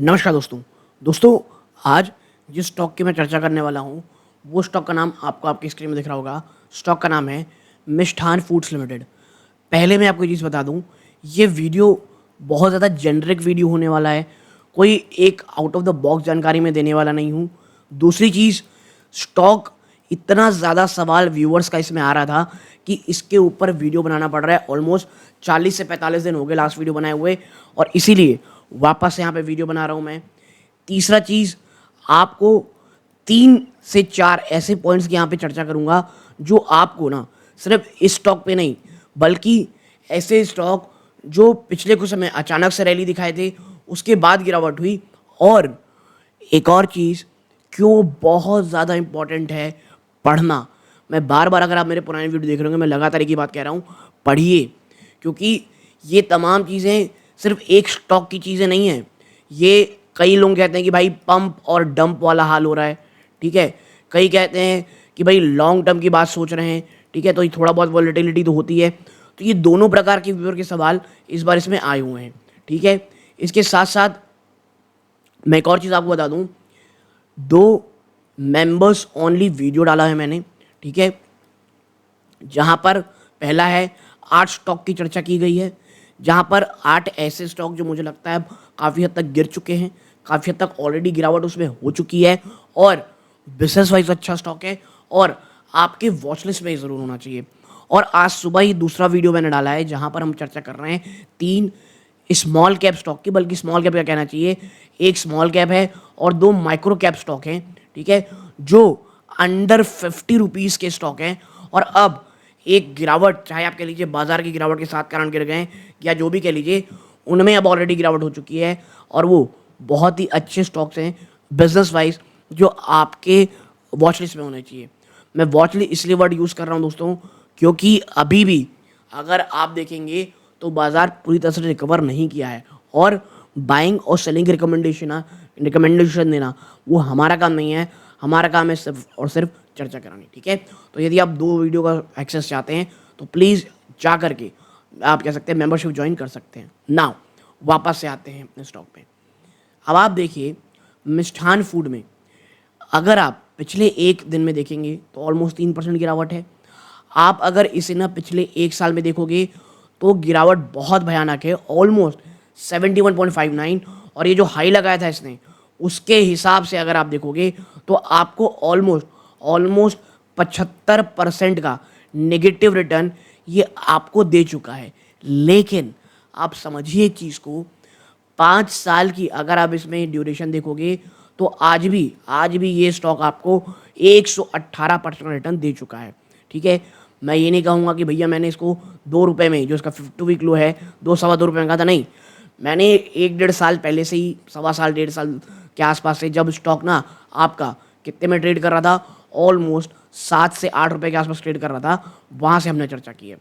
नमस्कार दोस्तों आज जिस स्टॉक की मैं चर्चा करने वाला हूँ वो स्टॉक का नाम आपको आपकी स्क्रीन में दिख रहा होगा। स्टॉक का नाम है मिष्ठान फूड्स लिमिटेड। पहले मैं आपको ये चीज़ बता दूँ, ये वीडियो बहुत ज़्यादा जेनरिक वीडियो होने वाला है, कोई एक आउट ऑफ द बॉक्स जानकारी मैं देने वाला नहीं हूँ। दूसरी चीज़, स्टॉक इतना ज़्यादा सवाल व्यूअर्स का इसमें आ रहा था कि इसके ऊपर वीडियो बनाना पड़ रहा है। ऑलमोस्ट 40 से 45 दिन हो गए लास्ट वीडियो बनाए हुए, और इसीलिए वापस यहाँ पे वीडियो बना रहा हूँ मैं। तीसरा चीज़, आपको 3 से 4 ऐसे पॉइंट्स की यहाँ पे चर्चा करूँगा जो आपको ना सिर्फ इस स्टॉक पे नहीं बल्कि ऐसे स्टॉक जो पिछले कुछ समय अचानक से रैली दिखाए थे उसके बाद गिरावट हुई, और एक और चीज़ क्यों बहुत ज़्यादा इम्पॉर्टेंट है, पढ़ना। मैं बार बार, अगर आप मेरे पुराने वीडियो देख रहे होंगे, मैं लगातार एक ही बात कह रहा हूँ, पढ़िए, क्योंकि ये तमाम चीज़ें सिर्फ एक स्टॉक की चीज़ें नहीं हैं। ये कई लोग कहते हैं कि भाई पंप और डंप वाला हाल हो रहा है, ठीक है। कई कहते हैं कि भाई लॉन्ग टर्म की बात सोच रहे हैं, ठीक है, तो ये थोड़ा बहुत वॉलेटिलिटी तो होती है। तो ये दोनों प्रकार के व्यूअर के सवाल इस बार इसमें आए हुए हैं, ठीक है। इसके साथ साथ मैं एक और चीज़ आपको बता दूं, 2 मेंबर्स ओनली वीडियो डाला है मैंने, ठीक है, जहां पर पहला है 8 स्टॉक की चर्चा की गई है, जहां पर 8 ऐसे स्टॉक जो मुझे लगता है काफ़ी हद तक गिर चुके हैं, काफ़ी हद तक ऑलरेडी गिरावट उसमें हो चुकी है, और बिजनेस वाइज अच्छा स्टॉक है और आपके वॉच लिस्ट में ज़रूर होना चाहिए। और आज सुबह ही दूसरा वीडियो मैंने डाला है जहां पर हम चर्चा कर रहे हैं 3 स्मॉल कैप स्टॉक की, बल्कि स्मॉल कैप क्या कहना चाहिए, एक स्मॉल कैप है और 2 माइक्रो कैप स्टॉक हैं, ठीक है, जो अंडर 50 रुपीज़ के स्टॉक हैं। और अब एक गिरावट, चाहे आप कह लीजिए बाजार की गिरावट के साथ कारण गिर गए या जो भी कह लीजिए, उनमें अब ऑलरेडी गिरावट हो चुकी है, और वो बहुत ही अच्छे स्टॉक्स हैं बिजनेस वाइज जो आपके वॉच लिस्ट में होने चाहिए। मैं वॉच लिस्ट इसलिए वर्ड यूज़ कर रहा हूँ दोस्तों, क्योंकि अभी भी अगर आप देखेंगे तो बाजार पूरी तरह से रिकवर नहीं किया है, और बाइंग और सेलिंग रिकमेंडेशन देना वो हमारा काम नहीं है। हमारा काम है सिर्फ और सिर्फ चर्चा करानी, ठीक है। तो यदि आप 2 वीडियो का एक्सेस चाहते हैं तो प्लीज़ जा करके आप कह सकते हैं मेंबरशिप ज्वाइन कर सकते हैं। नाउ वापस से आते हैं अपने स्टॉक पे। अब आप देखिए मिष्ठान फूड में, अगर आप पिछले एक दिन में देखेंगे तो ऑलमोस्ट 3% गिरावट है। आप अगर इसे ना पिछले 1 साल में देखोगे तो गिरावट बहुत भयानक है, ऑलमोस्ट 71.59, और ये जो हाई लगाया था इसने उसके हिसाब से अगर आप देखोगे तो आपको ऑलमोस्ट 75% का नेगेटिव रिटर्न ये आपको दे चुका है। लेकिन आप समझिए चीज़ को, 5 साल की अगर आप इसमें ड्यूरेशन देखोगे तो आज भी ये स्टॉक आपको 118% रिटर्न दे चुका है, ठीक है। मैं ये नहीं कहूँगा कि भैया मैंने इसको 2 रुपये में, जो इसका 52 वीक लो है, 2 सवा 2 रुपये में कहा था, नहीं, मैंने 1 डेढ़ साल पहले से ही, सवा साल 1.5 साल के आसपास से, जब स्टॉक ना आपका कितने में ट्रेड कर रहा था, ऑलमोस्ट 7 से 8 रुपये के आसपास ट्रेड कर रहा था, वहाँ से हमने चर्चा की है।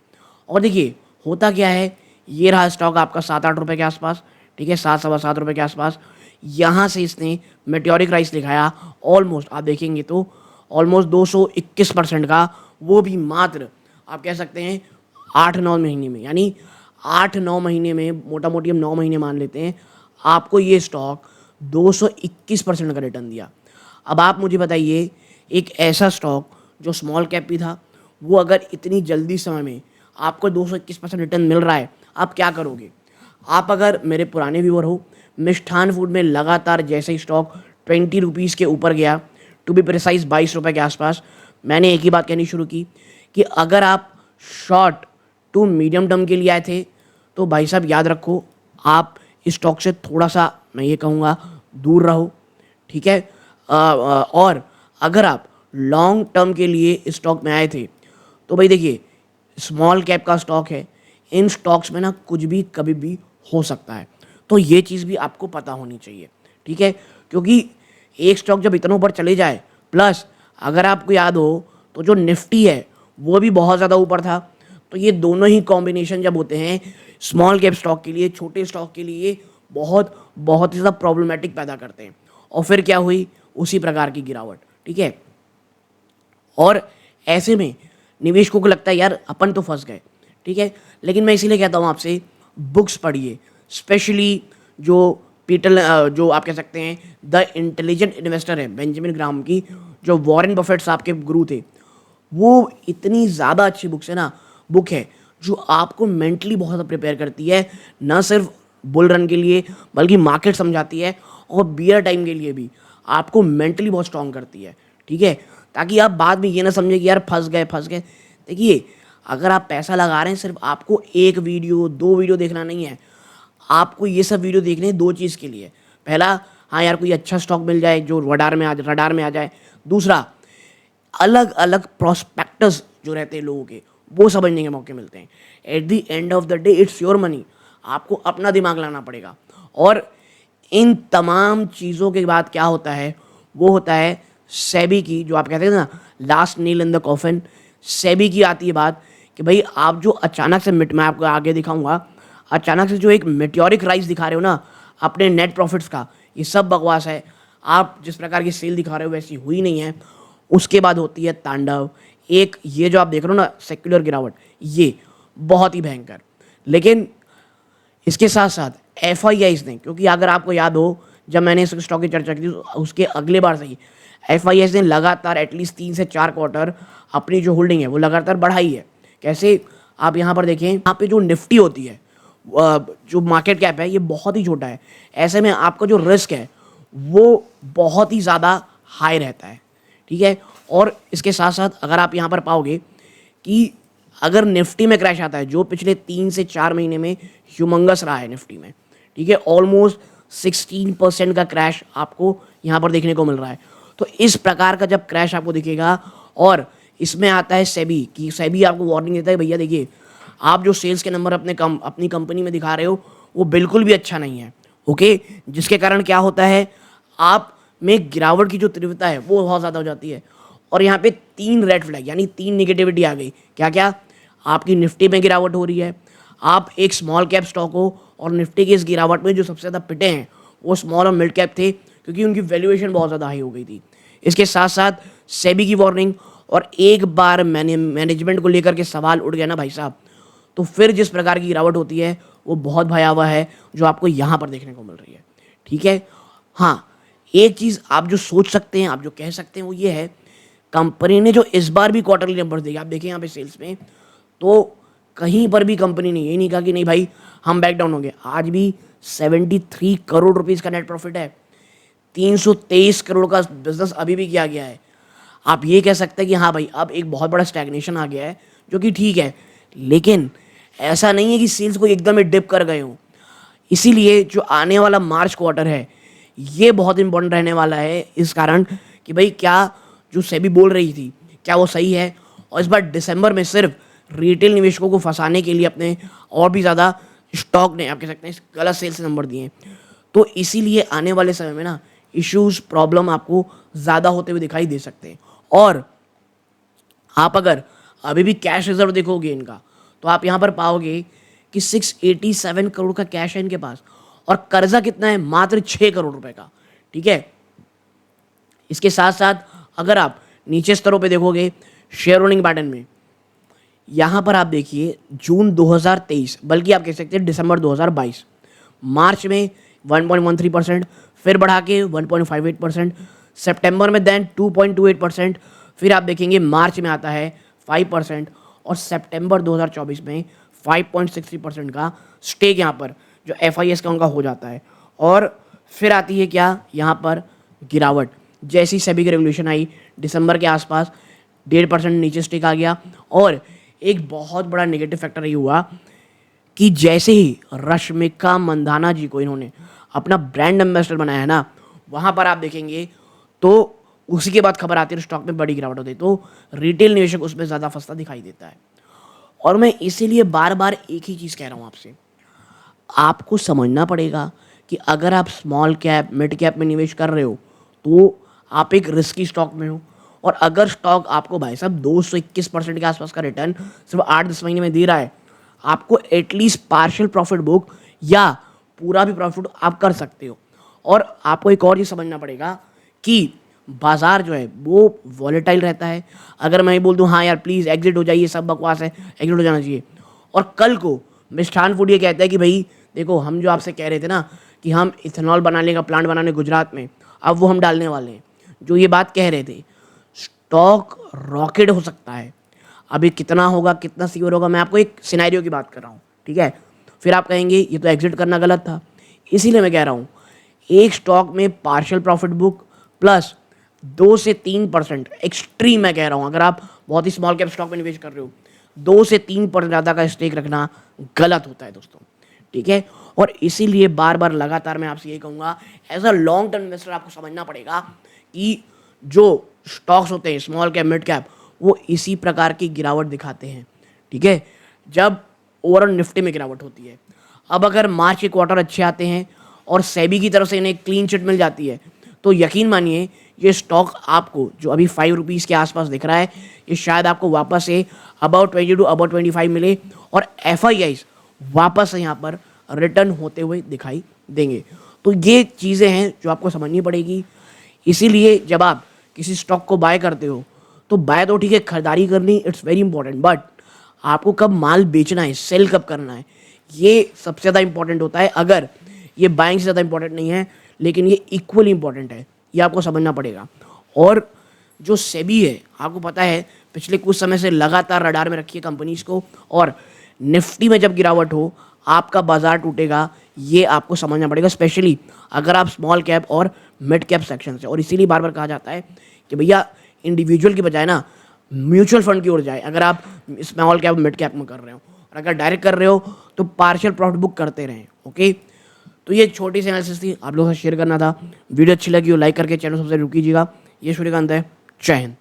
और देखिए होता क्या है, ये रहा स्टॉक आपका 7-8 रुपये के आसपास, ठीक है, 7 सवा 7 रुपये के आसपास। यहाँ से इसने मेटेओरिक राइज दिखाया, ऑलमोस्ट आप देखेंगे तो ऑलमोस्ट 221% का, वो भी मात्र आप कह सकते हैं 8-9 महीने में, यानी 8-9 महीने में, मोटा मोटी हम 9 महीने मान लेते हैं, आपको ये स्टॉक 221% का रिटर्न दिया। अब आप मुझे बताइए, एक ऐसा स्टॉक जो स्मॉल कैप भी था, वो अगर इतनी जल्दी समय में आपको 221% रिटर्न मिल रहा है, आप क्या करोगे? आप अगर मेरे पुराने व्यूअर हो, मिष्ठान फूड में लगातार जैसे ही स्टॉक 20 रुपीज़ के ऊपर गया, टू बी प्रिसाइज 22 रुपये के आसपास, मैंने एक ही बात कहनी शुरू की कि अगर आप शॉर्ट टू मीडियम टर्म के लिए आए थे तो भाई साहब याद रखो, आप इस स्टॉक से थोड़ा सा, मैं ये कहूँगा, दूर रहो, ठीक है। और अगर आप लॉन्ग टर्म के लिए इस स्टॉक में आए थे तो भाई देखिए, स्मॉल कैप का स्टॉक है, इन स्टॉक्स में ना कुछ भी कभी भी हो सकता है, तो ये चीज़ भी आपको पता होनी चाहिए, ठीक है। क्योंकि एक स्टॉक जब इतना ऊपर चले जाए, प्लस अगर आपको याद हो तो जो निफ्टी है वो भी बहुत ज़्यादा ऊपर था, तो ये दोनों ही कॉम्बिनेशन जब होते हैं स्मॉल कैप स्टॉक के लिए, छोटे स्टॉक के लिए, बहुत बहुत ही ज़्यादा प्रॉब्लमेटिक पैदा करते हैं। और फिर क्या हुई, उसी प्रकार की गिरावट, ठीक है। और ऐसे में निवेशकों को लगता है यार अपन तो फंस गए, ठीक है। लेकिन मैं इसीलिए कहता हूँ आपसे, बुक्स पढ़िए, स्पेशली जो जो आप कह सकते हैं द इंटेलिजेंट इन्वेस्टर है बेंजामिन ग्राहम की, जो वॉरेन बफेट साहब के गुरु थे, वो इतनी ज़्यादा अच्छी बुक है जो आपको मेंटली बहुत ज़्यादा प्रिपेयर करती है, ना सिर्फ बुल रन के लिए बल्कि मार्केट समझाती है और बियर टाइम के लिए भी आपको मेंटली बहुत स्ट्रांग करती है। ठीक है, ताकि आप बाद में ये ना समझे कि यार फंस गए। देखिए, अगर आप पैसा लगा रहे हैं, सिर्फ आपको एक वीडियो 2 वीडियो देखना नहीं है, आपको ये सब वीडियो देखने हैं 2 चीज़ के लिए। पहला, हाँ यार कोई अच्छा स्टॉक मिल जाए जो रडार में आ जाए। दूसरा, अलग अलग प्रोस्पेक्टस जो रहते हैं लोगों के, वो समझने के मौके मिलते हैं। At the end of the day it's your money, आपको अपना दिमाग लाना पड़ेगा। और इन तमाम चीज़ों के बाद क्या होता है, वो होता है सेबी की, जो आप कहते हैं ना last nail in the coffin. SEBI की आती है बात कि भाई आप जो अचानक से मैं आपको आगे दिखाऊंगा, अचानक से जो एक मेट्योरिक राइज दिखा रहे हो ना अपने नेट प्रॉफिट्स का, ये सब बकवास है। आप जिस प्रकार की सेल दिखा रहे हो वैसी हुई नहीं है। उसके बाद होती है तांडव, एक ये जो आप देख रहे हो ना सेक्युलर गिरावट, ये बहुत ही भयंकर। लेकिन इसके साथ साथ FIIs ने, क्योंकि अगर आपको याद हो जब मैंने इस स्टॉक की चर्चा की थी उसके अगले बार से ही FIIs ने लगातार एटलीस्ट 3 से 4 क्वार्टर अपनी जो होल्डिंग है वो लगातार बढ़ाई है। कैसे, आप यहाँ पर देखें, यहाँ पे जो निफ्टी होती है, जो मार्केट कैप है, ये बहुत ही छोटा है। ऐसे में आपका जो रिस्क है वो बहुत ही ज़्यादा हाई रहता है। ठीक है, और इसके साथ साथ अगर आप यहाँ पर पाओगे कि अगर निफ्टी में क्रैश आता है, जो पिछले 3 से 4 महीने में ह्यूमंगस रहा है निफ्टी में, ठीक है, ऑलमोस्ट 16% का क्रैश आपको यहाँ पर देखने को मिल रहा है। तो इस प्रकार का जब क्रैश आपको दिखेगा, और इसमें आता है सेबी कि सेबी आपको वार्निंग देता है, भैया देखिए आप जो सेल्स के नंबर अपनी कंपनी में दिखा रहे हो वो बिल्कुल भी अच्छा नहीं है। ओके, जिसके कारण क्या होता है, आप में गिरावट की जो तीव्रता है वो बहुत ज़्यादा हो जाती है। और यहाँ पे 3 रेड फ्लैग यानी 3 निगेटिविटी आ गई। क्या क्या, आपकी निफ्टी में गिरावट हो रही है, आप एक स्मॉल कैप स्टॉक हो और निफ्टी की इस गिरावट में जो सबसे ज़्यादा पिटे हैं वो स्मॉल और मिड कैप थे, क्योंकि उनकी वैल्यूएशन बहुत ज़्यादा हाई हो गई थी। इसके साथ साथ सेबी की वार्निंग, और एक बार मैनेजमेंट को लेकर के सवाल उठ गया ना भाई साहब, तो फिर जिस प्रकार की गिरावट होती है वो बहुत भयावह है, जो आपको यहाँ पर देखने को मिल रही है। ठीक है, हाँ, एक चीज़ आप जो सोच सकते हैं, आप जो कह सकते हैं, वो ये है, कंपनी ने जो इस बार भी क्वार्टरली नंबर दिए, आप देखें यहाँ पे सेल्स में, तो कहीं पर भी कंपनी ने ये नहीं कहा कि नहीं भाई हम बैक डाउन हो गए। आज भी 73 करोड़ रुपीज़ का नेट प्रॉफिट है, 323 करोड़ का बिजनेस अभी भी किया गया है। आप ये कह सकते हैं कि हाँ भाई अब एक बहुत बड़ा स्टैग्नेशन आ गया है, जो कि ठीक है, लेकिन ऐसा नहीं है कि सेल्स को एकदम ही डिप कर गए हो। इसीलिए जो आने वाला मार्च क्वार्टर है ये बहुत इंपॉर्टेंट रहने वाला है, इस कारण कि भाई क्या जो सेबी बोल रही थी क्या वो सही है। और इस बार दिसंबर में सिर्फ रिटेल निवेशकों को फंसाने के लिए अपने और भी ज़्यादा स्टॉक ने, आप कह सकते हैं, गलत सेल्स नंबर दिए। तो इसीलिए आने वाले समय में ना इश्यूज प्रॉब्लम आपको ज़्यादा होते हुए दिखाई दे सकते हैं। और आप अगर अभी भी कैश रिजर्व देखोगे इनका, तो आप यहाँ पर पाओगे कि 687 करोड़ का कैश है इनके पास, और कर्जा कितना है, मात्र 6 करोड़ रुपए का। ठीक है, इसके साथ साथ अगर आप नीचे स्तरों पे देखोगे शेयर होल्डिंग पैटर्न में, यहाँ पर आप देखिए जून 2023, बल्कि आप कह सकते हैं दिसंबर 2022, मार्च में 1.13%, फिर बढ़ा के 1.58%, सितंबर में देन 2.28%, फिर आप देखेंगे मार्च में आता है 5%, और सितंबर 2024 में 5.63% का स्टेक यहाँ पर जो FIS का उनका हो जाता है। और फिर आती है क्या, यहाँ पर गिरावट, जैसी सेबी की रेगुलेशन आई दिसंबर के आसपास 1.5% नीचे स्टेक आ गया। और एक बहुत बड़ा नेगेटिव फैक्टर ये हुआ कि जैसे ही रश्मिका मंदाना जी को इन्होंने अपना ब्रांड एम्बेसडर बनाया है ना, वहाँ पर आप देखेंगे तो उसी के बाद खबर आती है स्टॉक में बड़ी गिरावट होती है, तो रिटेल निवेशक उसमें ज़्यादा फंसता दिखाई देता है। और मैं इसीलिए बार बार एक ही चीज़ कह रहा हूँ आपसे, आपको समझना पड़ेगा कि अगर आप स्मॉल कैप मिड कैप में निवेश कर रहे हो तो आप एक रिस्की स्टॉक में हो। और अगर स्टॉक आपको भाई साहब 221% के आसपास का रिटर्न सिर्फ 8-10 महीने में दे रहा है, आपको एटलीस्ट पार्शियल प्रॉफिट बुक या पूरा भी प्रॉफिट आप कर सकते हो। और आपको एक और चीज़ समझना पड़ेगा कि बाजार जो है वो वॉलेटाइल रहता है। अगर मैं बोल दूं हाँ यार प्लीज़ एग्जिट हो जाइए, सब बकवास है, एग्जिट हो जाना चाहिए, और कल को मिष्ठान फूड ये कहता है कि भाई देखो हम जो आपसे कह रहे थे ना कि हम इथेनॉल बनाने का प्लांट बनाने गुजरात में, अब वो हम डालने वाले हैं, जो ये बात कह रहे थे, स्टॉक रॉकेट हो सकता है। अभी कितना होगा, कितना सिक्योर होगा, मैं आपको एक सिनेरियो की बात कर रहा हूँ, ठीक है। फिर आप कहेंगे ये तो एग्जिट करना गलत था, इसीलिए मैं कह रहा हूँ एक स्टॉक में पार्शियल प्रॉफिट बुक प्लस 2 से 3% एक्सट्रीम मैं कह रहा हूँ, अगर आप बहुत ही स्मॉल कैप स्टॉक में निवेश कर रहे हो 2 से 3% ज़्यादा का स्टेक रखना गलत होता है दोस्तों, ठीक है। और इसीलिए बार बार लगातार मैं आपसे ये कहूँगा, as a long term investor आपको समझना पड़ेगा कि जो स्टॉक्स होते हैं स्मॉल कैप मिड कैप, वो इसी प्रकार की गिरावट दिखाते हैं, ठीक है। जब ओवरऑल निफ्टी में गिरावट होती है, अब अगर मार्च के क्वार्टर अच्छे आते हैं और सेबी की तरफ से इन्हें क्लीन चिट मिल जाती है, तो यकीन मानिए ये स्टॉक आपको जो अभी ₹5 के आसपास दिख रहा है, ये शायद आपको वापस से अबाउट 20 टू अबाउट 25 मिले और FIIs वापस से यहाँ पर रिटर्न होते हुए दिखाई देंगे। तो ये चीज़ें हैं जो आपको समझनी पड़ेगी। इसीलिए जब आप किसी स्टॉक को बाय करते हो तो बाय तो ठीक है, खरीदारी करनी इट्स वेरी इंपॉर्टेंट, बट आपको कब माल बेचना है, सेल कब करना है, ये सबसे ज़्यादा इंपॉर्टेंट होता है। अगर ये बाइंग से ज़्यादा इंपॉर्टेंट नहीं है, लेकिन ये इक्वली इंपॉर्टेंट है, ये आपको समझना पड़ेगा। और जो सेबी है, आपको पता है पिछले कुछ समय से लगातार रडार में रखी है कंपनीज को, और निफ्टी में जब गिरावट हो आपका बाजार टूटेगा, ये आपको समझना पड़ेगा, स्पेशली अगर आप स्मॉल कैप और मिड कैप सेक्शन से। और इसीलिए बार बार कहा जाता है कि भैया इंडिविजुअल की बजाय ना म्यूचुअल फंड की ओर जाए, अगर आप स्मॉल कैप मिड कैप में कर रहे हो, और अगर डायरेक्ट कर रहे हो तो पार्शियल प्रॉफिट बुक करते रहें, ओके। तो ये छोटी सी एनालिसिस थी, आप लोगों से शेयर करना था। वीडियो अच्छी लगी हो लाइक करके चैनल सबसे रुक कीजिएगा। ये सूर्यकांत है, जय हिंद।